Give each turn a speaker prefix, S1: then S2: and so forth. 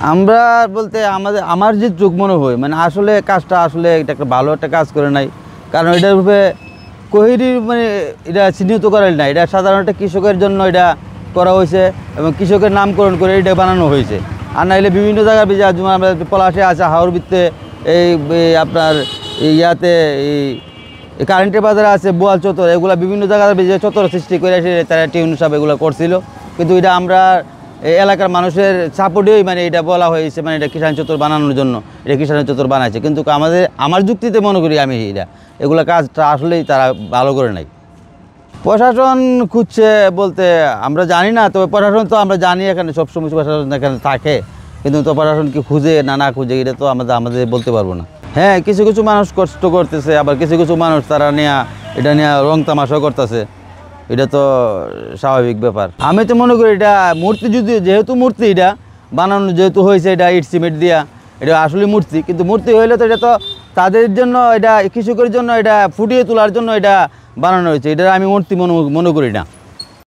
S1: আমরা বলতে আমার যে চোখ মনে হয় মানে আসলে কাজটা আসলে এটা একটা ভালো একটা কাজ করে নাই, কারণ এটার উপরে কোহিরির মানে এটা চিহ্নিত করাই না, এটা সাধারণত কৃষকের জন্য এটা করা হয়েছে এবং কৃষকের নামকরণ করে এটা বানানো হয়েছে। আর নাহলে বিভিন্ন জায়গায় যেমন আমরা পলাশে আছে হাওর বৃত্তে, আপনার ইয়াতে এই কারেন্টের বাজারে আছে বোয়াল চত্বর, এগুলো বিভিন্ন জায়গায় যে চত্বর সৃষ্টি করে তারা টিউন সব এগুলো করছিল, কিন্তু এটা আমরা এই এলাকার মানুষের সাপোর্টেই মানে এটা বলা হয়েছে মানে এটা কিষাণ চত্বর বানানোর জন্য এটা কিষাণ চত্বর বানাইছে, কিন্তু আমার যুক্তিতে মনে করি আমি এগুলো কাজটা আসলেই তারা ভালো করে নাই। প্রশাসন খুঁজছে বলতে আমরা জানি না, তবে প্রশাসন তো আমরা জানি এখানে সবসময় প্রশাসন এখানে থাকে, কিন্তু তো প্রশাসন কি খুঁজে না খুঁজে এটা তো আমাদের বলতে পারবো না। হ্যাঁ, কিছু কিছু মানুষ কষ্ট করতেছে, আবার কিছু কিছু মানুষ তারা এটা নিয়ে রং তামাশাও করতেছে, এটা তো স্বাভাবিক ব্যাপার। আমি তো মনে করি এটা মূর্তি যেহেতু মূর্তি এটা বানানো যেহেতু হয়েছে এটা ইট সিমেন্ট দিয়া, এটা আসলে মূর্তি, কিন্তু মূর্তি হইলে তো এটা তো তাদের জন্য এটা কৃষকের জন্য এটা ফুটিয়ে তোলার জন্য এটা বানানো হয়েছে, এটা আমি মূর্তি মনে করি না।